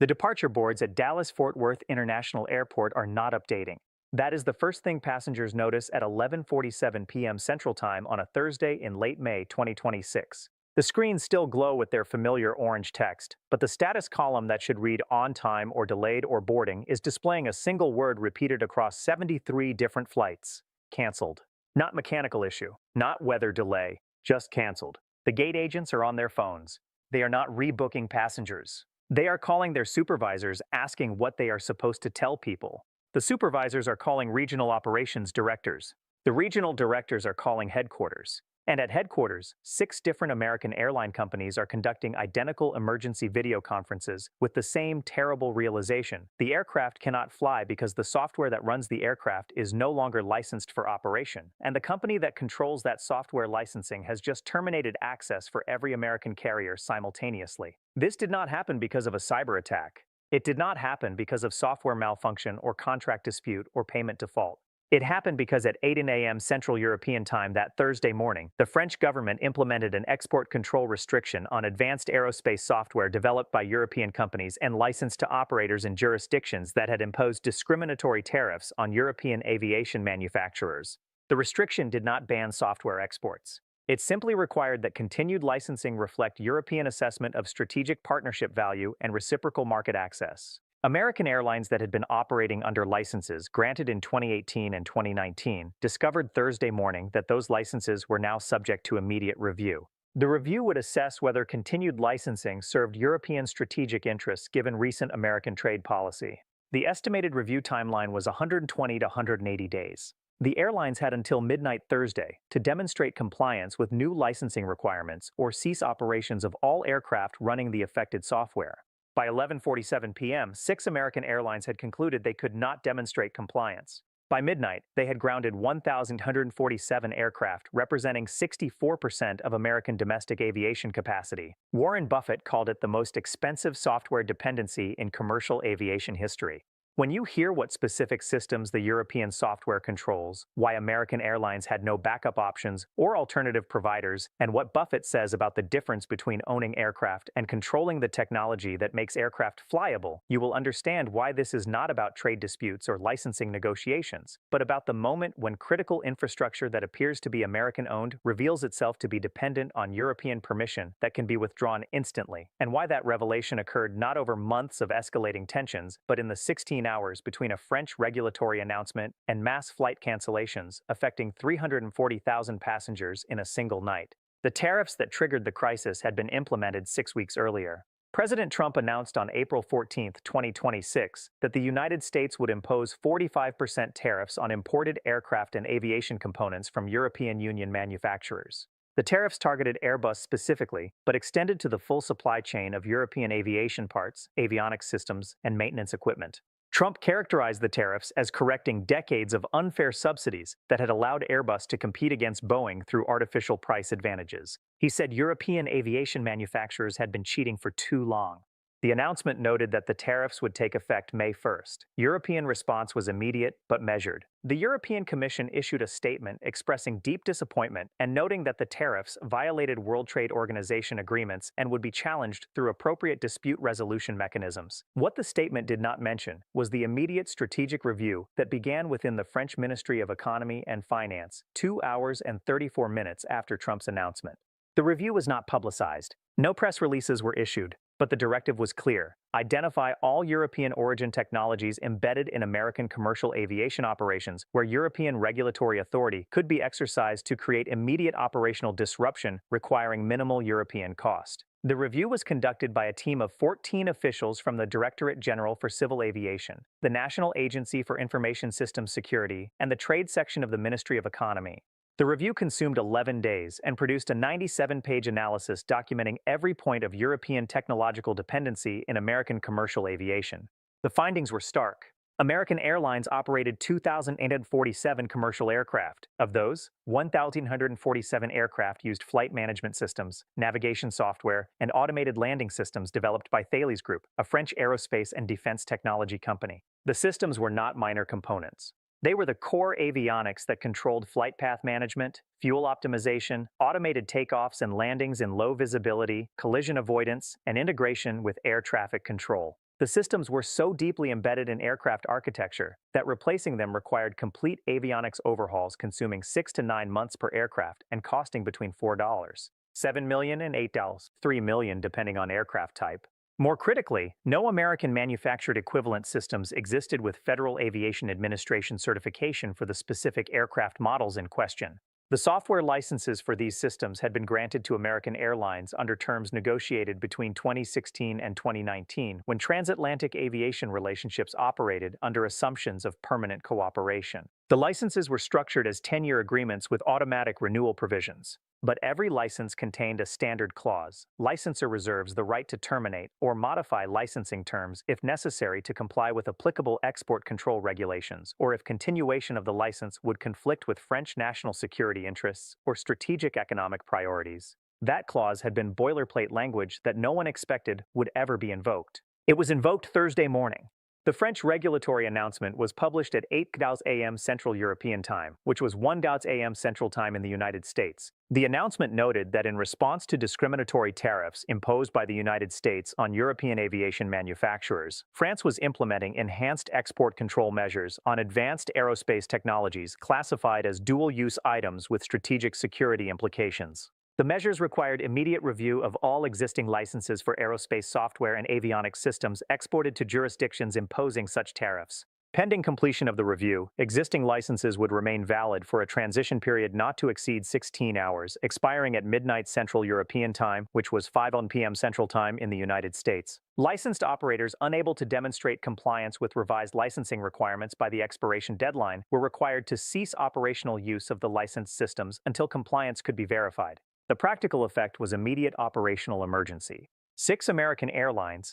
The departure boards at Dallas-Fort Worth International Airport are not updating. That is the first thing passengers notice at 11:47 p.m. Central Time on a Thursday in late May 2026. The screens still glow with their familiar orange text, but the status column that should read "on time" or "delayed" or "boarding" is displaying a single word repeated across 73 different flights: canceled. Not mechanical issue, not weather delay, just canceled. The gate agents are on their phones. They are not rebooking passengers. They are calling their supervisors asking what they are supposed to tell people. The supervisors are calling regional operations directors. The regional directors are calling headquarters. And at headquarters, 6 different American airline companies are conducting identical emergency video conferences with the same terrible realization: the aircraft cannot fly because the software that runs the aircraft is no longer licensed for operation, and the company that controls that software licensing has just terminated access for every American carrier simultaneously. This did not happen because of a cyber attack. It did not happen because of software malfunction or contract dispute or payment default. It happened because at 8 a.m. Central European Time that Thursday morning, the French government implemented an export control restriction on advanced aerospace software developed by European companies and licensed to operators in jurisdictions that had imposed discriminatory tariffs on European aviation manufacturers. The restriction did not ban software exports. It simply required that continued licensing reflect European assessment of strategic partnership value and reciprocal market access. American Airlines that had been operating under licenses granted in 2018 and 2019 discovered Thursday morning that those licenses were now subject to immediate review. The review would assess whether continued licensing served European strategic interests given recent American trade policy. The estimated review timeline was 120 to 180 days. The airlines had until midnight Thursday to demonstrate compliance with new licensing requirements or cease operations of all aircraft running the affected software. By 11:47 p.m., 6 American airlines had concluded they could not demonstrate compliance. By midnight, they had grounded 1,147 aircraft, representing 64% of American domestic aviation capacity. Warren Buffett called it the most expensive software dependency in commercial aviation history. When you hear what specific systems the European software controls, why American Airlines had no backup options or alternative providers, and what Buffett says about the difference between owning aircraft and controlling the technology that makes aircraft flyable, you will understand why this is not about trade disputes or licensing negotiations, but about the moment when critical infrastructure that appears to be American-owned reveals itself to be dependent on European permission that can be withdrawn instantly, and why that revelation occurred not over months of escalating tensions, but in the 16 hours between a French regulatory announcement and mass flight cancellations affecting 340,000 passengers in a single night. The tariffs that triggered the crisis had been implemented 6 weeks earlier. President Trump announced on April 14, 2026, that the United States would impose 45% tariffs on imported aircraft and aviation components from European Union manufacturers. The tariffs targeted Airbus specifically, but extended to the full supply chain of European aviation parts, avionics systems, and maintenance equipment. Trump characterized the tariffs as correcting decades of unfair subsidies that had allowed Airbus to compete against Boeing through artificial price advantages. He said European aviation manufacturers had been cheating for too long. The announcement noted that the tariffs would take effect May 1st. European response was immediate but measured. The European Commission issued a statement expressing deep disappointment and noting that the tariffs violated World Trade Organization agreements and would be challenged through appropriate dispute resolution mechanisms. What the statement did not mention was the immediate strategic review that began within the French Ministry of Economy and Finance 2 hours and 34 minutes after Trump's announcement. The review was not publicized. No press releases were issued. But the directive was clear: identify all European origin technologies embedded in American commercial aviation operations where European regulatory authority could be exercised to create immediate operational disruption requiring minimal European cost. The review was conducted by a team of 14 officials from the Directorate General for Civil Aviation, the National Agency for Information Systems Security, and the Trade Section of the Ministry of Economy. The review consumed 11 days and produced a 97-page analysis documenting every point of European technological dependency in American commercial aviation. The findings were stark. American Airlines operated 2,847 commercial aircraft. Of those, 1,147 aircraft used flight management systems, navigation software, and automated landing systems developed by Thales Group, a French aerospace and defense technology company. The systems were not minor components. They were the core avionics that controlled flight path management, fuel optimization, automated takeoffs and landings in low visibility, collision avoidance, and integration with air traffic control. The systems were so deeply embedded in aircraft architecture that replacing them required complete avionics overhauls consuming 6 to 9 months per aircraft and costing between $4, 7 million and $8, 3 million depending on aircraft type. More critically, no American manufactured equivalent systems existed with Federal Aviation Administration certification for the specific aircraft models in question. The software licenses for these systems had been granted to American Airlines under terms negotiated between 2016 and 2019 when transatlantic aviation relationships operated under assumptions of permanent cooperation. The licenses were structured as 10-year agreements with automatic renewal provisions. But every license contained a standard clause. Licensor reserves the right to terminate or modify licensing terms if necessary to comply with applicable export control regulations, or if continuation of the license would conflict with French national security interests or strategic economic priorities. That clause had been boilerplate language that no one expected would ever be invoked. It was invoked Thursday morning. The French regulatory announcement was published at 8 a.m. Central European Time, which was 1 a.m. Central Time in the United States. The announcement noted that in response to discriminatory tariffs imposed by the United States on European aviation manufacturers, France was implementing enhanced export control measures on advanced aerospace technologies classified as dual-use items with strategic security implications. The measures required immediate review of all existing licenses for aerospace software and avionics systems exported to jurisdictions imposing such tariffs. Pending completion of the review, existing licenses would remain valid for a transition period not to exceed 16 hours, expiring at midnight Central European Time, which was 5 p.m. Central Time in the United States. Licensed operators unable to demonstrate compliance with revised licensing requirements by the expiration deadline were required to cease operational use of the licensed systems until compliance could be verified. The practical effect was immediate operational emergency. 6 American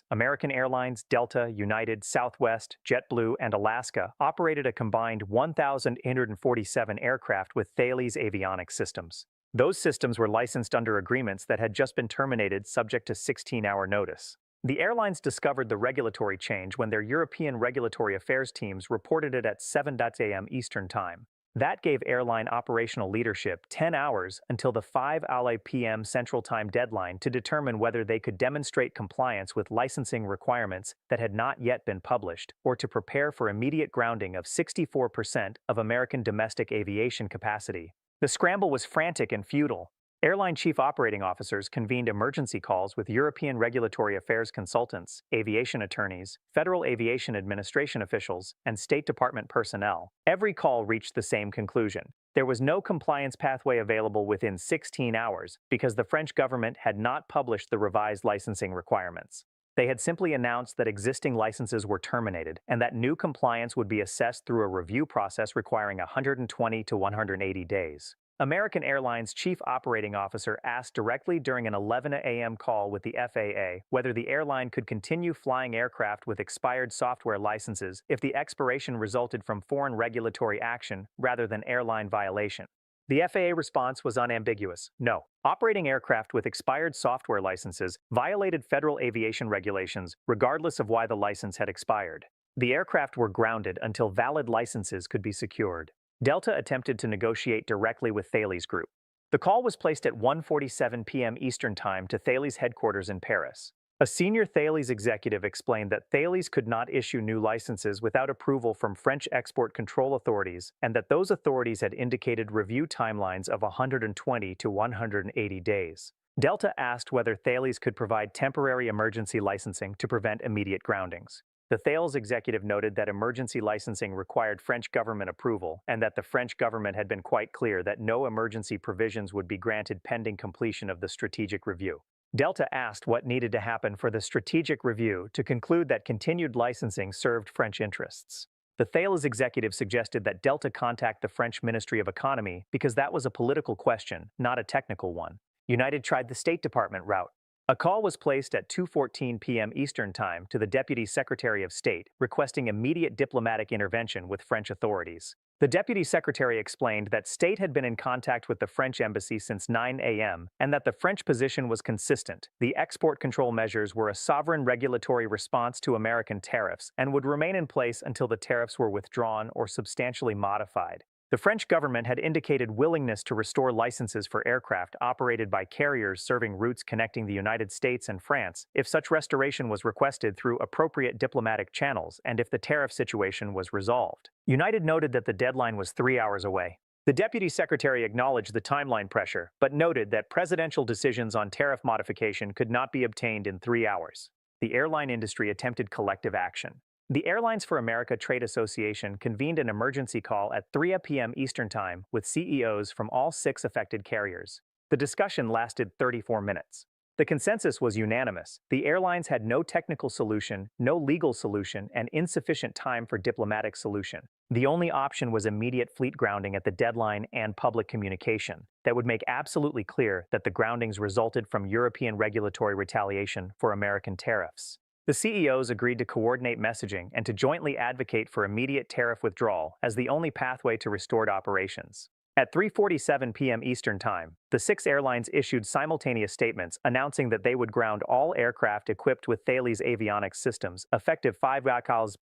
American Airlines, Delta, United, Southwest, JetBlue, and Alaska operated a combined 1,847 aircraft with Thales avionics systems. Those systems were licensed under agreements that had just been terminated subject to 16-hour notice. The airlines discovered the regulatory change when their European regulatory affairs teams reported it at 7 a.m. Eastern Time. That gave airline operational leadership 10 hours until the 5 p.m. Central Time deadline to determine whether they could demonstrate compliance with licensing requirements that had not yet been published, or to prepare for immediate grounding of 64% of American domestic aviation capacity. The scramble was frantic and futile. Airline chief operating officers convened emergency calls with European regulatory affairs consultants, aviation attorneys, Federal Aviation Administration officials, and State Department personnel. Every call reached the same conclusion. There was no compliance pathway available within 16 hours because the French government had not published the revised licensing requirements. They had simply announced that existing licenses were terminated and that new compliance would be assessed through a review process requiring 120 to 180 days. American Airlines chief operating officer asked directly during an 11 a.m. call with the FAA whether the airline could continue flying aircraft with expired software licenses if the expiration resulted from foreign regulatory action rather than airline violation. The FAA response was unambiguous: no. Operating aircraft with expired software licenses violated federal aviation regulations regardless of why the license had expired. The aircraft were grounded until valid licenses could be secured. Delta attempted to negotiate directly with Thales Group. The call was placed at 1:47 p.m. Eastern Time to Thales headquarters in Paris. A senior Thales executive explained that Thales could not issue new licenses without approval from French export control authorities and that those authorities had indicated review timelines of 120 to 180 days. Delta asked whether Thales could provide temporary emergency licensing to prevent immediate groundings. The Thales executive noted that emergency licensing required French government approval and that the French government had been quite clear that no emergency provisions would be granted pending completion of the strategic review. Delta asked what needed to happen for the strategic review to conclude that continued licensing served French interests. The Thales executive suggested that Delta contact the French Ministry of Economy because that was a political question, not a technical one. United tried the State Department route. A call was placed at 2:14 p.m. Eastern Time to the Deputy Secretary of State, requesting immediate diplomatic intervention with French authorities. The Deputy Secretary explained that State had been in contact with the French embassy since 9 a.m. and that the French position was consistent. The export control measures were a sovereign regulatory response to American tariffs and would remain in place until the tariffs were withdrawn or substantially modified. The French government had indicated willingness to restore licenses for aircraft operated by carriers serving routes connecting the United States and France if such restoration was requested through appropriate diplomatic channels and if the tariff situation was resolved. United noted that the deadline was 3 hours away. The deputy secretary acknowledged the timeline pressure, but noted that presidential decisions on tariff modification could not be obtained in 3 hours. The airline industry attempted collective action. The Airlines for America Trade Association convened an emergency call at 3 p.m. Eastern Time with CEOs from all 6 affected carriers. The discussion lasted 34 minutes. The consensus was unanimous. The airlines had no technical solution, no legal solution, and insufficient time for diplomatic solution. The only option was immediate fleet grounding at the deadline and public communication that would make absolutely clear that the groundings resulted from European regulatory retaliation for American tariffs. The CEOs agreed to coordinate messaging and to jointly advocate for immediate tariff withdrawal as the only pathway to restored operations. At 3:47 p.m. Eastern Time, the 6 airlines issued simultaneous statements announcing that they would ground all aircraft equipped with Thales avionics systems effective 5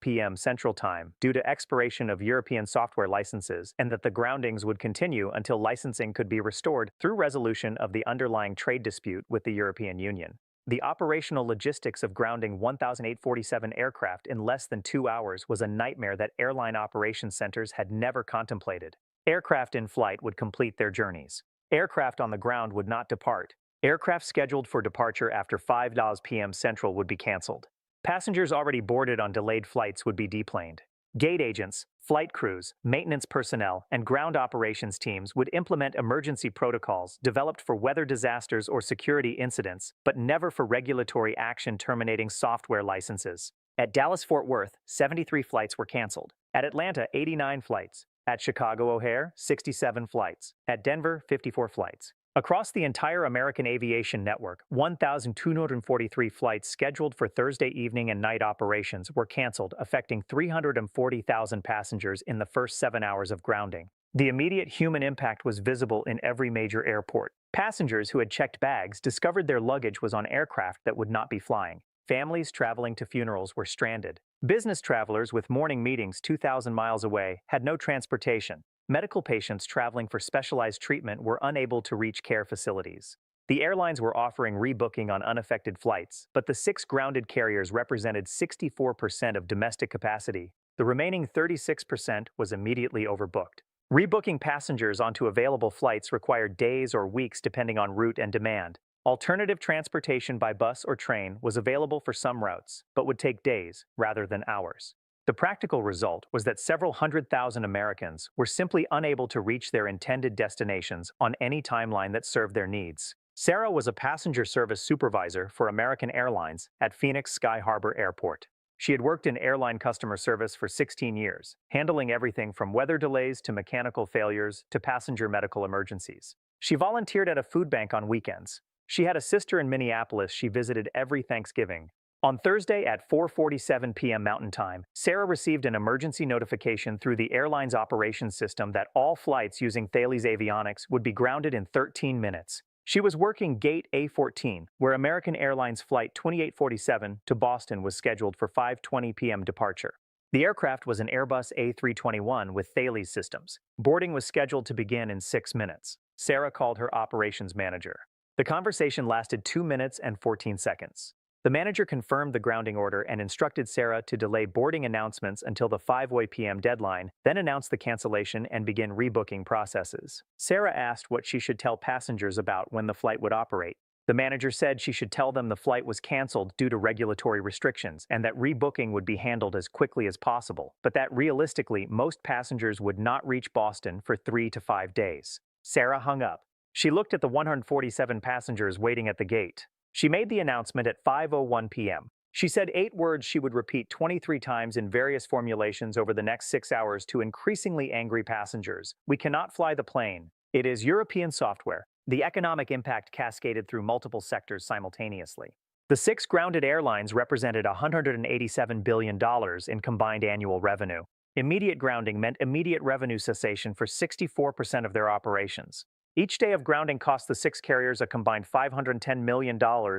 p.m. Central Time due to expiration of European software licenses, and that the groundings would continue until licensing could be restored through resolution of the underlying trade dispute with the European Union. The operational logistics of grounding 1,847 aircraft in less than 2 hours was a nightmare that airline operations centers had never contemplated. Aircraft in flight would complete their journeys. Aircraft on the ground would not depart. Aircraft scheduled for departure after 5 p.m. Central would be canceled. Passengers already boarded on delayed flights would be deplaned. Gate agents, flight crews, maintenance personnel, and ground operations teams would implement emergency protocols developed for weather disasters or security incidents, but never for regulatory action terminating software licenses. At Dallas-Fort Worth, 73 flights were canceled. At Atlanta, 89 flights. At Chicago O'Hare, 67 flights. At Denver, 54 flights. Across the entire American aviation network, 1,243 flights scheduled for Thursday evening and night operations were canceled, affecting 340,000 passengers in the first 7 hours of grounding. The immediate human impact was visible in every major airport. Passengers who had checked bags discovered their luggage was on aircraft that would not be flying. Families traveling to funerals were stranded. Business travelers with morning meetings 2,000 miles away had no transportation. Medical patients traveling for specialized treatment were unable to reach care facilities. The airlines were offering rebooking on unaffected flights, but the 6 grounded carriers represented 64% of domestic capacity. The remaining 36% was immediately overbooked. Rebooking passengers onto available flights required days or weeks depending on route and demand. Alternative transportation by bus or train was available for some routes, but would take days rather than hours. The practical result was that several 100,000 Americans were simply unable to reach their intended destinations on any timeline that served their needs. Sarah was a passenger service supervisor for American Airlines at Phoenix Sky Harbor Airport. She had worked in airline customer service for 16 years, handling everything from weather delays to mechanical failures to passenger medical emergencies. She volunteered at a food bank on weekends. She had a sister in Minneapolis she visited every Thanksgiving. On Thursday at 4:47 p.m. Mountain Time, Sarah received an emergency notification through the airline's operations system that all flights using Thales avionics would be grounded in 13 minutes. She was working Gate A14, where American Airlines Flight 2847 to Boston was scheduled for 5:20 p.m. departure. The aircraft was an Airbus A321 with Thales systems. Boarding was scheduled to begin in 6 minutes. Sarah called her operations manager. The conversation lasted 2 minutes and 14 seconds. The manager confirmed the grounding order and instructed Sarah to delay boarding announcements until the 5 p.m. deadline, then announce the cancellation and begin rebooking processes. Sarah asked what she should tell passengers about when the flight would operate. The manager said she should tell them the flight was canceled due to regulatory restrictions and that rebooking would be handled as quickly as possible, but that realistically most passengers would not reach Boston for 3 to 5 days. Sarah hung up. She looked at the 147 passengers waiting at the gate. She made the announcement at 5:01 p.m. She said 8 words she would repeat 23 times in various formulations over the next 6 hours to increasingly angry passengers. We cannot fly the plane. It is European software. The economic impact cascaded through multiple sectors simultaneously. The 6 grounded airlines represented $187 billion in combined annual revenue. Immediate grounding meant immediate revenue cessation for 64% of their operations. Each day of grounding cost the 6 carriers a combined $510 million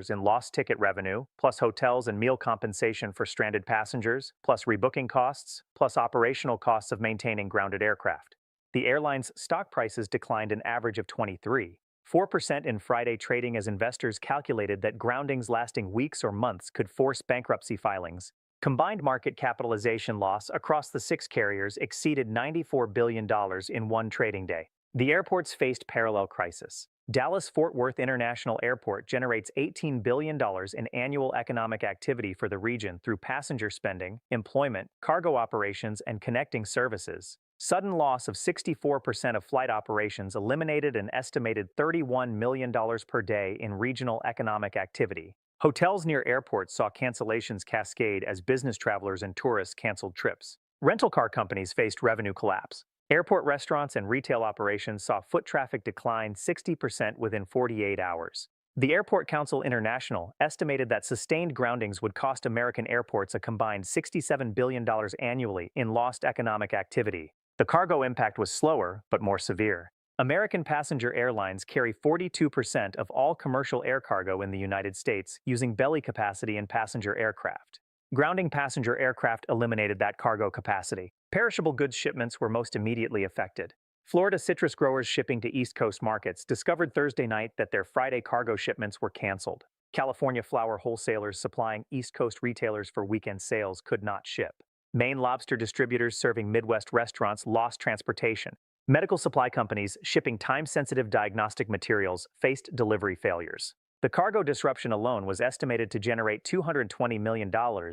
in lost ticket revenue, plus hotels and meal compensation for stranded passengers, plus rebooking costs, plus operational costs of maintaining grounded aircraft. The airline's stock prices declined an average of 23.4% in Friday trading as investors calculated that groundings lasting weeks or months could force bankruptcy filings. Combined market capitalization loss across the six carriers exceeded $94 billion in one trading day. The airports faced parallel crisis. Dallas-Fort Worth International Airport generates $18 billion in annual economic activity for the region through passenger spending, employment, cargo operations, and connecting services. Sudden loss of 64% of flight operations eliminated an estimated $31 million per day in regional economic activity. Hotels near airports saw cancellations cascade as business travelers and tourists canceled trips. Rental car companies faced revenue collapse. Airport restaurants and retail operations saw foot traffic decline 60% within 48 hours. The Airport Council International estimated that sustained groundings would cost American airports a combined $67 billion annually in lost economic activity. The cargo impact was slower, but more severe. American passenger airlines carry 42% of all commercial air cargo in the United States using belly capacity in passenger aircraft. Grounding passenger aircraft eliminated that cargo capacity. Perishable goods shipments were most immediately affected. Florida citrus growers shipping to East Coast markets discovered Thursday night that their Friday cargo shipments were canceled. California flower wholesalers supplying East Coast retailers for weekend sales could not ship. Maine lobster distributors serving Midwest restaurants lost transportation. Medical supply companies shipping time-sensitive diagnostic materials faced delivery failures. The cargo disruption alone was estimated to generate $220 million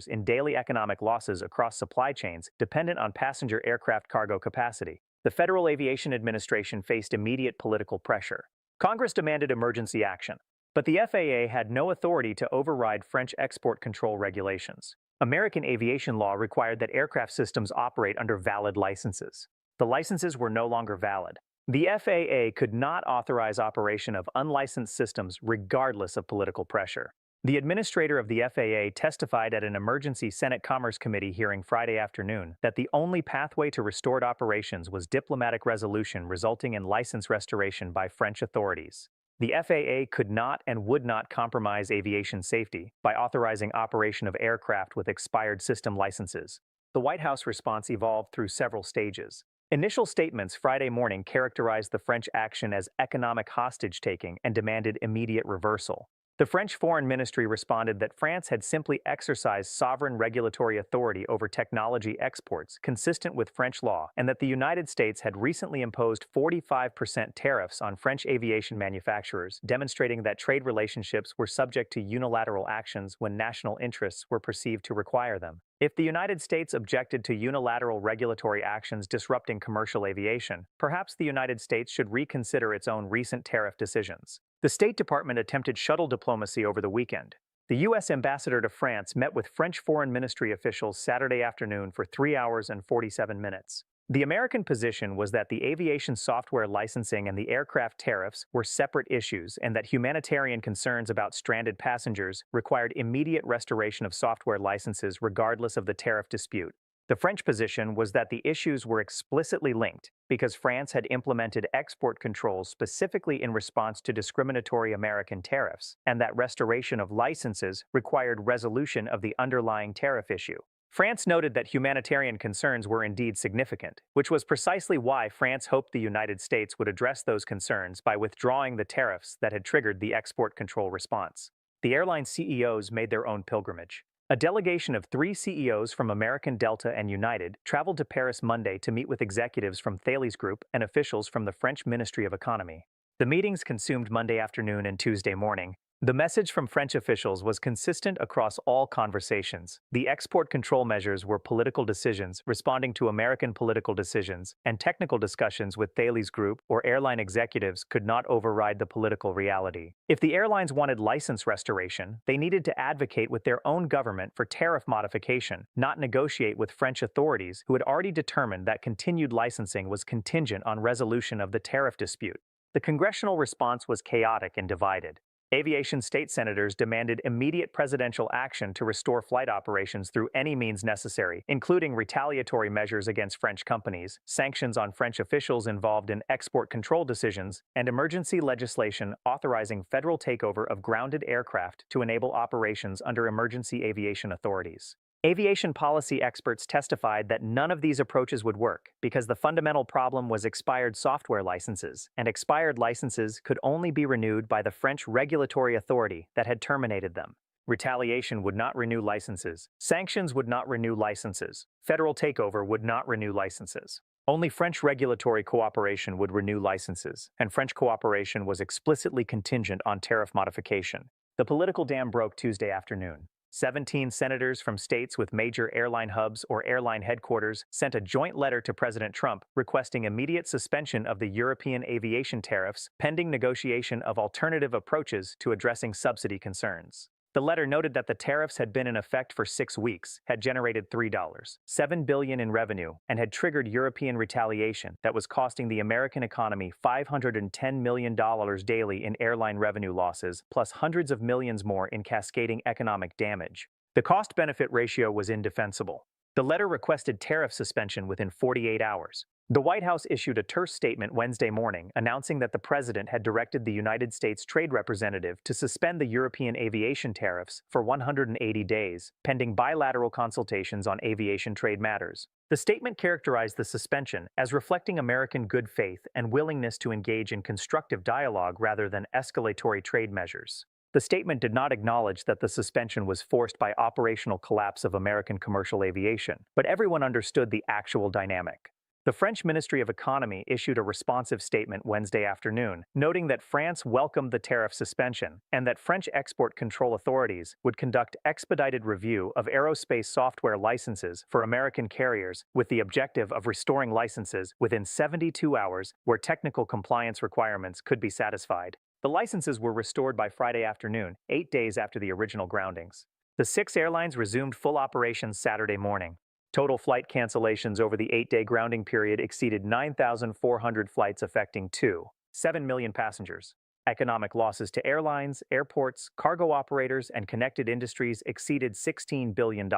in daily economic losses across supply chains dependent on passenger aircraft cargo capacity. The Federal Aviation Administration faced immediate political pressure. Congress demanded emergency action, but the FAA had no authority to override French export control regulations. American aviation law required that aircraft systems operate under valid licenses. The licenses were no longer valid. The FAA could not authorize operation of unlicensed systems regardless of political pressure. The administrator of the FAA testified at an emergency Senate Commerce Committee hearing Friday afternoon that the only pathway to restored operations was diplomatic resolution resulting in license restoration by French authorities. The FAA could not and would not compromise aviation safety by authorizing operation of aircraft with expired system licenses. The White House response evolved through several stages. Initial statements Friday morning characterized the French action as economic hostage-taking and demanded immediate reversal. The French Foreign Ministry responded that France had simply exercised sovereign regulatory authority over technology exports consistent with French law, and that the United States had recently imposed 45% tariffs on French aviation manufacturers, demonstrating that trade relationships were subject to unilateral actions when national interests were perceived to require them. If the United States objected to unilateral regulatory actions disrupting commercial aviation, perhaps the United States should reconsider its own recent tariff decisions. The State Department attempted shuttle diplomacy over the weekend. The U.S. ambassador to France met with French Foreign Ministry officials Saturday afternoon for 3 hours and 47 minutes. The American position was that the aviation software licensing and the aircraft tariffs were separate issues and that humanitarian concerns about stranded passengers required immediate restoration of software licenses regardless of the tariff dispute. The French position was that the issues were explicitly linked because France had implemented export controls specifically in response to discriminatory American tariffs, and that restoration of licenses required resolution of the underlying tariff issue. France noted that humanitarian concerns were indeed significant, which was precisely why France hoped the United States would address those concerns by withdrawing the tariffs that had triggered the export control response. The airline CEOs made their own pilgrimage. A delegation of 3 CEOs from American, Delta, and United traveled to Paris Monday to meet with executives from Thales Group and officials from the French Ministry of Economy. The meetings consumed Monday afternoon and Tuesday morning. The message from French officials was consistent across all conversations. The export control measures were political decisions responding to American political decisions, and technical discussions with Thales Group or airline executives could not override the political reality. If the airlines wanted license restoration, they needed to advocate with their own government for tariff modification, not negotiate with French authorities who had already determined that continued licensing was contingent on resolution of the tariff dispute. The congressional response was chaotic and divided. Aviation state senators demanded immediate presidential action to restore flight operations through any means necessary, including retaliatory measures against French companies, sanctions on French officials involved in export control decisions, and emergency legislation authorizing federal takeover of grounded aircraft to enable operations under emergency aviation authorities. Aviation policy experts testified that none of these approaches would work because the fundamental problem was expired software licenses, and expired licenses could only be renewed by the French regulatory authority that had terminated them. Retaliation would not renew licenses. Sanctions would not renew licenses. Federal takeover would not renew licenses. Only French regulatory cooperation would renew licenses, and French cooperation was explicitly contingent on tariff modification. The political dam broke Tuesday afternoon. 17 senators from states with major airline hubs or airline headquarters sent a joint letter to President Trump requesting immediate suspension of the European aviation tariffs pending negotiation of alternative approaches to addressing subsidy concerns. The letter noted that the tariffs had been in effect for 6 weeks, had generated $3.7 billion in revenue, and had triggered European retaliation that was costing the American economy $510 million daily in airline revenue losses, plus hundreds of millions more in cascading economic damage. The cost-benefit ratio was indefensible. The letter requested tariff suspension within 48 hours. The White House issued a terse statement Wednesday morning announcing that the president had directed the United States Trade Representative to suspend the European aviation tariffs for 180 days, pending bilateral consultations on aviation trade matters. The statement characterized the suspension as reflecting American good faith and willingness to engage in constructive dialogue rather than escalatory trade measures. The statement did not acknowledge that the suspension was forced by operational collapse of American commercial aviation, but everyone understood the actual dynamic. The French Ministry of Economy issued a responsive statement Wednesday afternoon, noting that France welcomed the tariff suspension and that French export control authorities would conduct expedited review of aerospace software licenses for American carriers with the objective of restoring licenses within 72 hours where technical compliance requirements could be satisfied. The licenses were restored by Friday afternoon, 8 days after the original groundings. The 6 airlines resumed full operations Saturday morning. Total flight cancellations over the 8-day grounding period exceeded 9,400 flights affecting 2.7 million passengers. Economic losses to airlines, airports, cargo operators, and connected industries exceeded $16 billion.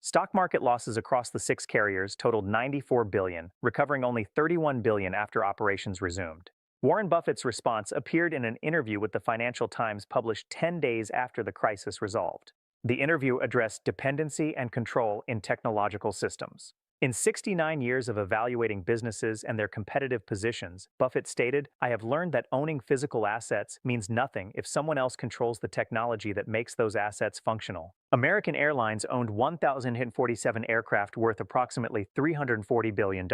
Stock market losses across the 6 carriers totaled $94 billion, recovering only $31 billion after operations resumed. Warren Buffett's response appeared in an interview with the Financial Times published 10 days after the crisis resolved. The interview addressed dependency and control in technological systems. In 69 years of evaluating businesses and their competitive positions, Buffett stated, "I have learned that owning physical assets means nothing if someone else controls the technology that makes those assets functional." American Airlines owned 1,047 aircraft worth approximately $340 billion,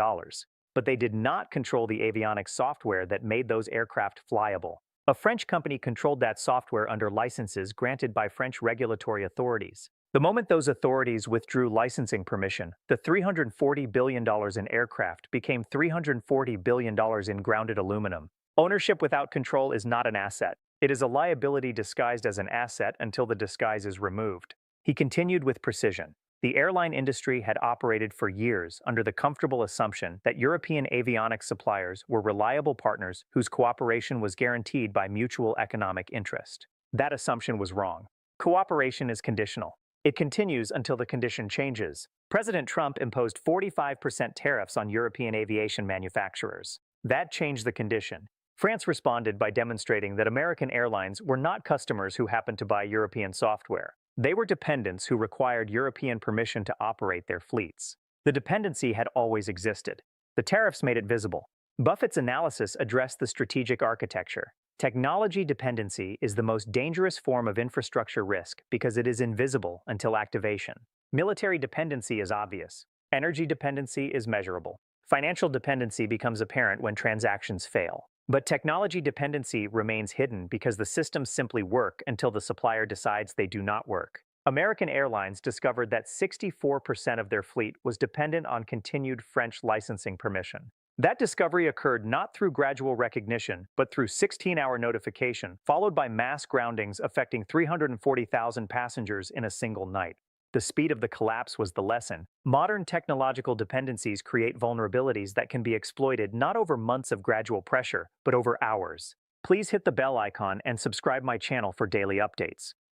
but they did not control the avionics software that made those aircraft flyable. A French company controlled that software under licenses granted by French regulatory authorities. The moment those authorities withdrew licensing permission, the $340 billion in aircraft became $340 billion in grounded aluminum. Ownership without control is not an asset. It is a liability disguised as an asset until the disguise is removed. He continued with precision. The airline industry had operated for years under the comfortable assumption that European avionics suppliers were reliable partners whose cooperation was guaranteed by mutual economic interest. That assumption was wrong. Cooperation is conditional. It continues until the condition changes. President Trump imposed 45% tariffs on European aviation manufacturers. That changed the condition. France responded by demonstrating that American Airlines were not customers who happened to buy European software. They were dependents who required European permission to operate their fleets. The dependency had always existed. The tariffs made it visible. Buffett's analysis addressed the strategic architecture. Technology dependency is the most dangerous form of infrastructure risk because it is invisible until activation. Military dependency is obvious. Energy dependency is measurable. Financial dependency becomes apparent when transactions fail. But technology dependency remains hidden because the systems simply work until the supplier decides they do not work. American Airlines discovered that 64% of their fleet was dependent on continued French licensing permission. That discovery occurred not through gradual recognition, but through 16-hour notification, followed by mass groundings affecting 340,000 passengers in a single night. The speed of the collapse was the lesson. Modern technological dependencies create vulnerabilities that can be exploited not over months of gradual pressure, but over hours. Please hit the bell icon and subscribe my channel for daily updates.